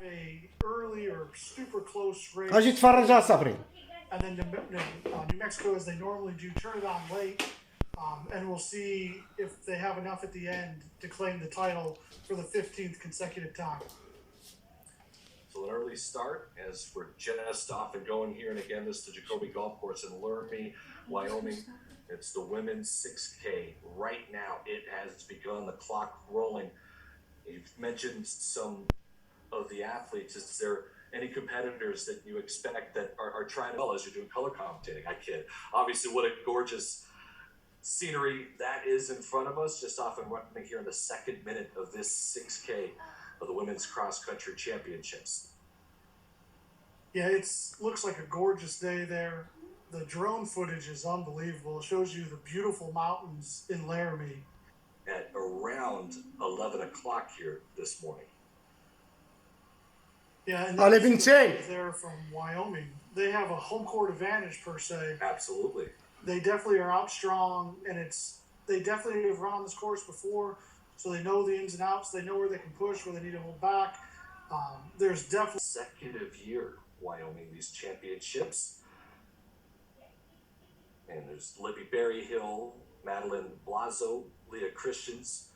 a early or super close race. خرجت تفرج على صبري. And then New Mexico, as they normally do, turn it on late. And we'll see if they have enough at the end to claim the title for the 15th consecutive time. So an early start as we're just off and going here. And again, this is the Jacoby Golf Course in Laramie, Wyoming. It's the women's 6K. Right now, it has begun, the clock rolling. You've mentioned some of the athletes. Is there any competitors that you expect that are trying well as you're doing color commentating? I kid. Obviously, what a gorgeous scenery that is in front of us, just off and running here in the second minute of this 6K of the Women's Cross Country Championships. Yeah, it looks like a gorgeous day there. The drone footage is unbelievable. It shows you the beautiful mountains in Laramie. At around 11 o'clock here this morning. Yeah, and they're from Wyoming. They have a home court advantage per se. Absolutely. They definitely are out strong, and they definitely have run on this course before, so they know the ins and outs. They know where they can push, where they need to hold back. There's definitely consecutive year Wyoming these championships, and there's Libby Berryhill, Madeline Blazo, Leah Christians,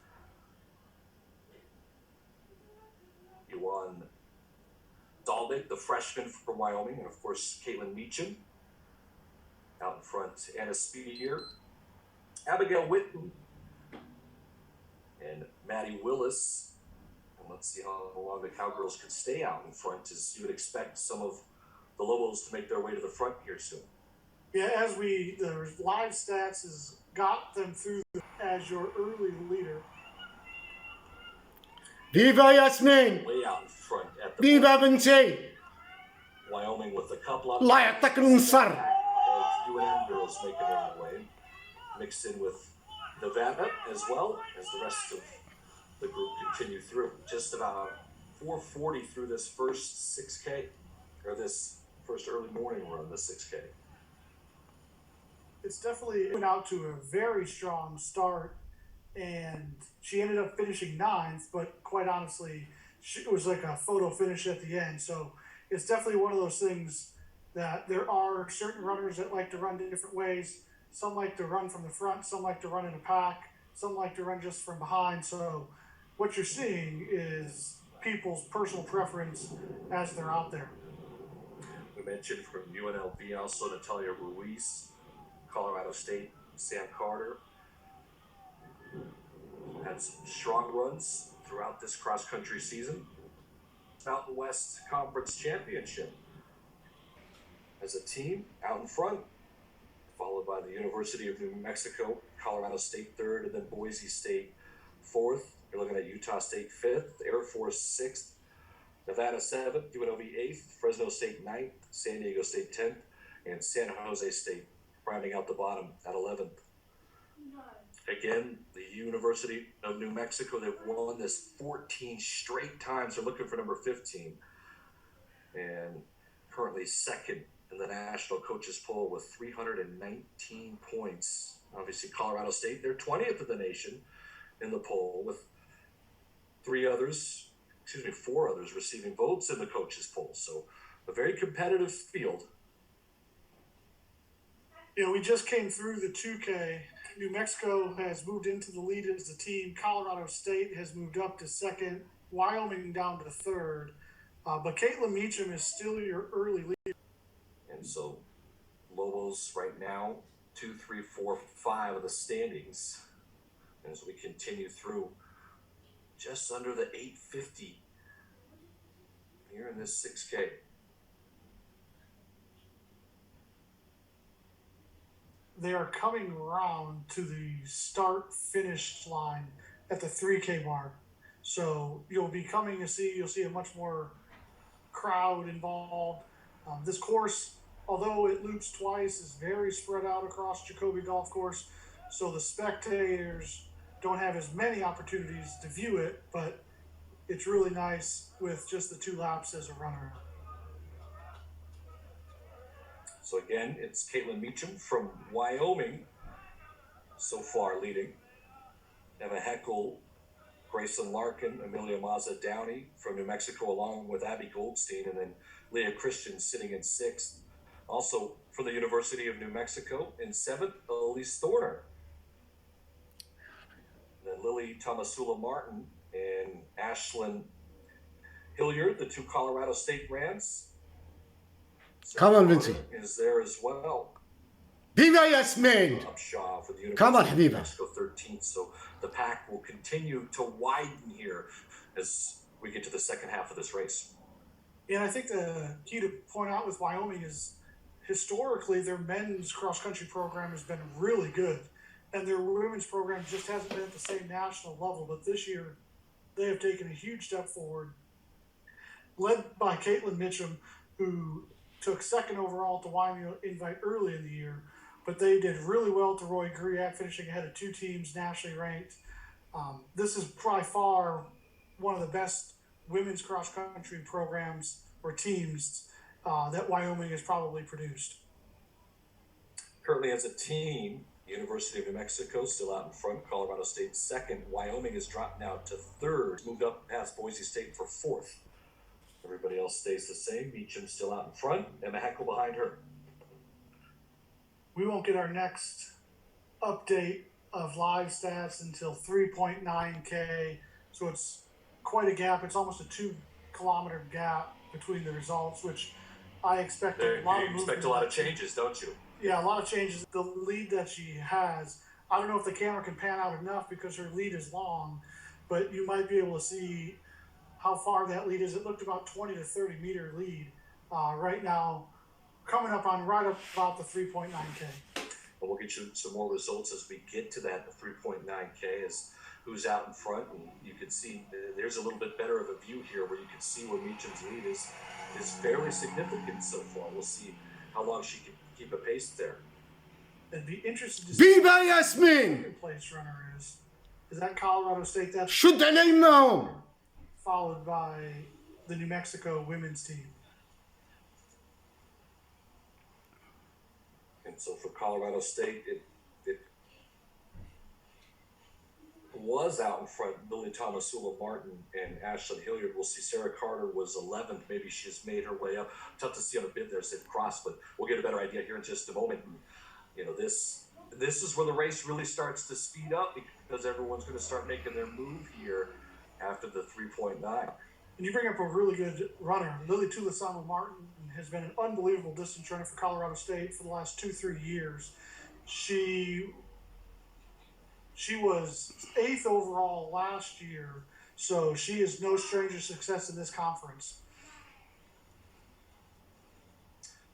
Yuan Dalbeck, the freshman from Wyoming, and of course Caitlin Meacham. Out in front, Anna Spear, Abigail Whitten, and Maddie Willis. And let's see how long the Cowgirls can stay out in front, as you would expect some of the Lobos to make their way to the front here soon. Yeah, the live stats has got them through as your early leader. Viva Yasmin! Way out in front at the Viva بنتي! Wyoming with a couple of الله يعطيك النصر! UNM girls making their way, mixed in with Nevada as well as the rest of the group continue through. Just about 4:40 through this first 6K, or this first early morning run, the 6K. It's definitely went out to a very strong start, and she ended up finishing 9th, but quite honestly, it was like a photo finish at the end. So it's definitely one of those things that there are certain runners that like to run different ways. Some like to run from the front, some like to run in a pack, some like to run just from behind. So what you're seeing is people's personal preference as they're out there. We mentioned from UNLV also Natalia Ruiz, Colorado State, Sam Carter. Had some strong runs throughout this cross-country season. Mountain West Conference Championship. As a team, out in front, followed by the University of New Mexico, Colorado State 3rd, and then Boise State 4th. You're looking at Utah State 5th, Air Force 6th, Nevada 7th, UNLV 8th, Fresno State 9th, San Diego State 10th, and San Jose State rounding out the bottom at 11th. Again, the University of New Mexico, they've won this 14 straight times. They're looking for number 15. And currently second in the national coaches poll with 319 points. Obviously, Colorado State, they're 20th in the nation in the poll, with 4 others receiving votes in the coaches poll. So a very competitive field. Yeah, we just came through the 2K. New Mexico has moved into the lead as a team. Colorado State has moved up to 2nd. Wyoming down to 3rd. But Caitlin Meacham is still your early leader. And so Lobos right now, 2, 3, 4, 5 of the standings. As we continue through just under the 850 here in this 6K. They are coming around to the start-finish line at the 3K mark. So you'll see a much more crowd involved. This course, although it loops twice, is very spread out across Jacoby Golf Course. So the spectators don't have as many opportunities to view it, but it's really nice with just the 2 laps as a runner. So again, it's Caitlin Meacham from Wyoming so far leading. Emma Heckel, Grayson Larkin, Amelia Maza Downey from New Mexico, along with Abby Goldstein, and then Leah Christian sitting in 6th. Also from the University of New Mexico in 7th, Elise Thorner. And then Lily Tomasula Martin and Ashlyn Hilliard, the 2 Colorado State Rams. Come on, Vinci. Is there as well. Viva Yasmin! Upshaw for the Come on, University of New Habiba. Mexico 13th. So the pack will continue to widen here as we get to the second half of this race. Yeah, I think the key to point out with Wyoming is historically their men's cross-country program has been really good, and their women's program just hasn't been at the same national level. But this year, they have taken a huge step forward, led by Caitlin Mitchum, who took 2nd overall at the Wyoming Invite early in the year. But they did really well to Roy Griak, finishing ahead of 2 teams nationally ranked. This is by far one of the best women's cross-country programs or teams that Wyoming has probably produced. Currently as a team, University of New Mexico still out in front, Colorado State 2nd. Wyoming has dropped now to 3rd, moved up past Boise State for 4th. Everybody else stays the same. Meacham still out in front, Emma Heckel behind her. We won't get our next update of live stats until 3.9K, so it's quite a gap. It's almost a 2-kilometer gap between the results, which I expect a lot of movement. You expect a lot of changes, don't you? Yeah, a lot of changes. The lead that she has, I don't know if the camera can pan out enough because her lead is long, but you might be able to see how far that lead is. It looked about 20 to 30 meter lead right now, coming up on right about the 3.9K. But we'll get you some more results as we get to that 3.9K as who's out in front. And you can see there's a little bit better of a view here where you can see where Meacham's lead is fairly significant so far. We'll see how long she can keep a pace there. It'd be interesting to see Viva Yasmin! who the place runner is. Is that Colorado State? That's شد عليهم! followed by the New Mexico women's team. And so for Colorado State, it was out in front. Lily Tomasula Martin and Ashlyn Hilliard. We'll see Sarah Carter was 11th. Maybe she's made her way up. Tough to see on a bid there, said cross, but we'll get a better idea here in just a moment. And, you know, this is where the race really starts to speed up because everyone's going to start making their move here after the 3.9. And you bring up a really good runner. Lily Tulasama Martin has been an unbelievable distance runner for Colorado State for the last 2-3 years. She was 8th overall last year, so she is no stranger to success in this conference.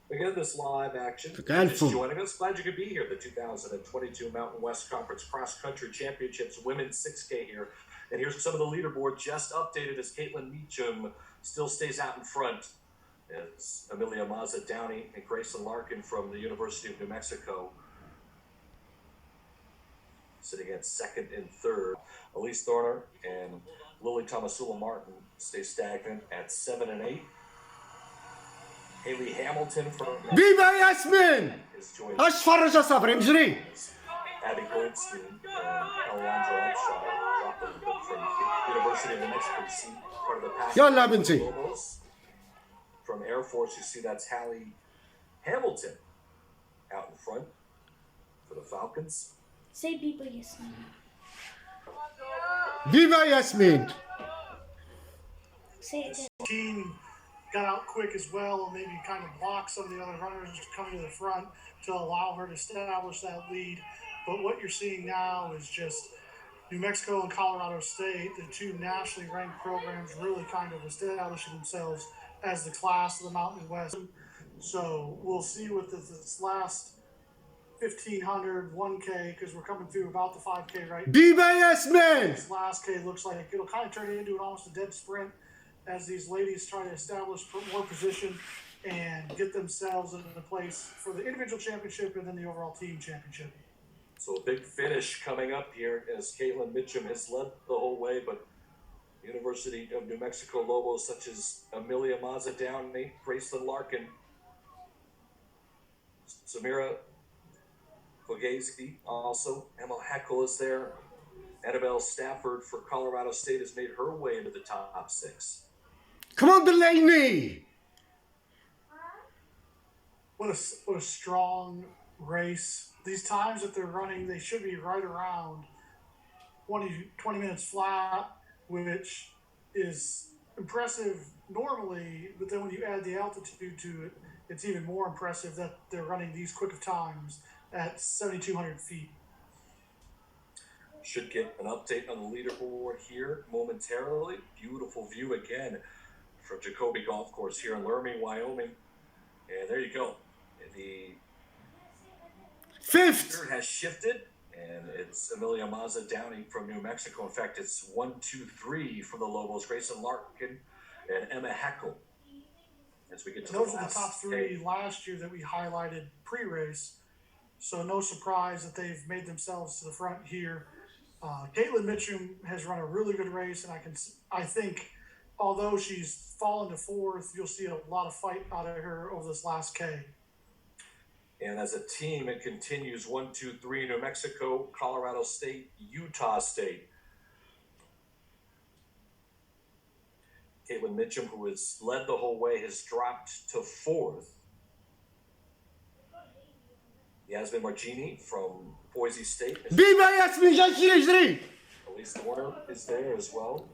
Again, this live action. Thank Just you. joining us. Glad you could be here. The 2022 Mountain West Conference Cross Country Championships Women's 6K here. And here's some of the leaderboard just updated as Caitlin Meacham still stays out in front. As Amelia Maza Downey and Grayson Larkin from the University of New Mexico sitting at 2nd and 3rd. Elise Thorner and Lily Tomasula Martin stay stagnant at 7 and 8. Haley Hamilton from Viva Yasmin! is joined اشفرج يا صبري مجري. Abby Goldstein and Alejandra Upshaw dropped a little bit from University of New Mexico. You see part of the pack. يلا بنتي. Lobos. From Air Force, you see that's Hallie Hamilton out in front for the Falcons. Say Biba Yasmin. Viva Yasmin! Say it again. Team got out quick as well and maybe kind of blocked some of the other runners coming to the front to allow her to establish that lead. But what you're seeing now is just New Mexico and Colorado State, the 2 nationally ranked programs, really kind of establishing themselves as the class of the Mountain West. So we'll see with this last 1,500, 1K, because we're coming through about the 5K right now. Viva Yasmin! This last K looks like it'll kind of turn into almost a dead sprint as these ladies try to establish more position and get themselves into the place for the individual championship and then the overall team championship. So a big finish coming up here as Caitlin Mitchum has led the whole way, but University of New Mexico Lobos such as Amelia Maza Downey, Gracelyn Larkin, Samira Fogese also, Emma Heckel is there, Annabelle Stafford for Colorado State has made her way into the top 6. Come on, Delaney. What a strong race. These times that they're running, they should be right around 20 minutes flat, which is impressive normally, but then when you add the altitude to it, it's even more impressive that they're running these quick of times at 7,200 feet. Should get an update on the leaderboard here momentarily. Beautiful view again from Jacoby Golf Course here in Laramie, Wyoming. And there you go. The 5th. leader has shifted, and it's Amelia Mazza Downey from New Mexico. In fact, it's 1, 2, 3 for the Lobos. Grayson Larkin and Emma Heckel. As we get to those are the top 3 last year that we highlighted pre-race. So no surprise that they've made themselves to the front here. Caitlin Mitchum has run a really good race, and I think although she's fallen to 4th, you'll see a lot of fight out of her over this last K. And as a team, it continues 1, 2, 3, New Mexico, Colorado State, Utah State. Caitlin Mitchum, who has led the whole way, has dropped to 4th. Yasmin Marghini from Boise State. Viva Yasmin, جاي يجري. Elise Warner is there as well.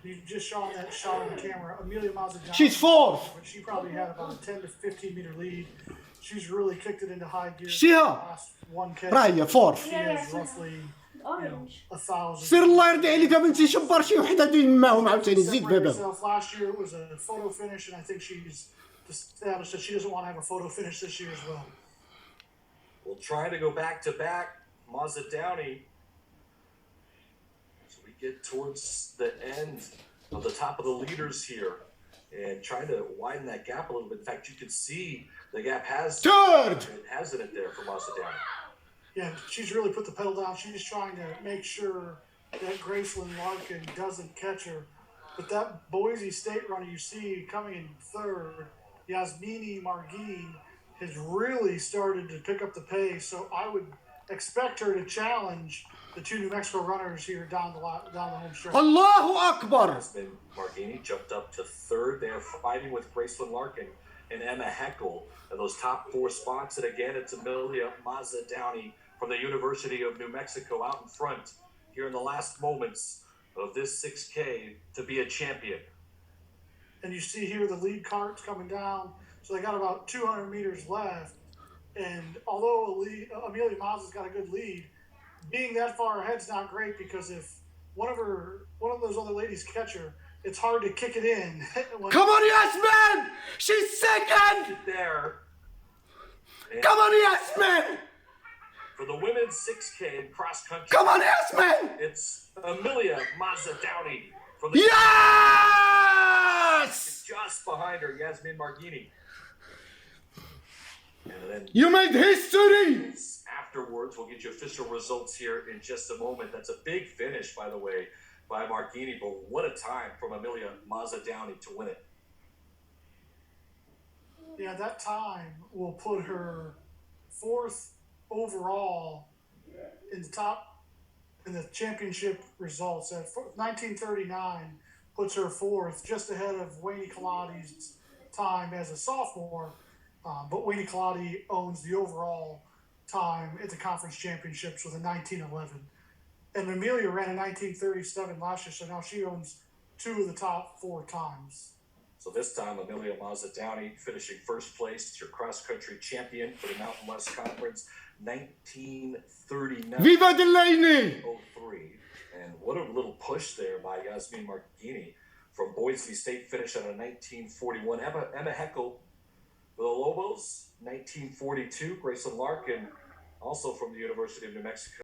You just saw that shot on the camera. Amelia Mazza Downey. She's 4th. But she probably had about a 10 to 15 meter lead. She's really kicked it into high gear. شيها. Last 1K. راهي 4th. She has roughly 1,000. سير الله يرضي عليك ما انت شبر شي وحده دين معهم عاوتاني زيد Separated بابا. herself last year. It was a photo finish, and I think she's established that she doesn't want to have a photo finish this year as well. We'll try to go back to back. Mazza Downey. So we get towards the end of the top of the leaders here and trying to widen that gap a little bit. In fact, you can see the gap has 3rd. it has in it there for Mazza Downey. Yeah, she's really put the pedal down. She's trying to make sure that Graceland Larkin doesn't catch her. But that Boise State runner you see coming in 3rd, Yasmini Marghini, has really started to pick up the pace. So I would expect her to challenge the 2 New Mexico runners here down the home stretch. الله أكبر. Yasmin Marghini jumped up to 3rd. They are fighting with Graceland Larkin and Emma Heckel in those top 4 spots. And again, it's Amelia Mazza Downey from the University of New Mexico out in front here in the last moments of this 6K to be a champion. And you see here the lead cart's coming down. So they got about 200 meters left. And although Amelia Mazza's got a good lead, being that far ahead's not great because if one of those other ladies catch her, it's hard to kick it in. Come on, Yasmin. She's 2nd. There. And Come on, Yasmin. for the women's 6K in cross country, Come on, Yasmin. it's Amelia Mazza Downey from the Yes. just behind her, Yasmin Marghini. And then You made history. afterwards, we'll get you official results here in just a moment. That's a big finish, by the way, by Marghini, but what a time from Amelia Mazza Downey to win it. Yeah, that time will put her 4th overall in the championship results. At 1939 puts her 4th, just ahead of Wayne Colati's time as a sophomore. But Wayne Colati owns the overall time at the conference championships with a 1911. And Amelia ran a 1937 last year, so now she owns 2 of the top 4 times. So this time, Amelia Mazza Downey finishing 1st place. It's your cross-country champion for the Mountain West Conference, 1939. Viva Delaney. 03. And what a little push there by Yasmin Marghini from Boise State, finished on a 1941. Emma Heckel for the Lobos, 1942. Grayson Larkin, also from the University of New Mexico.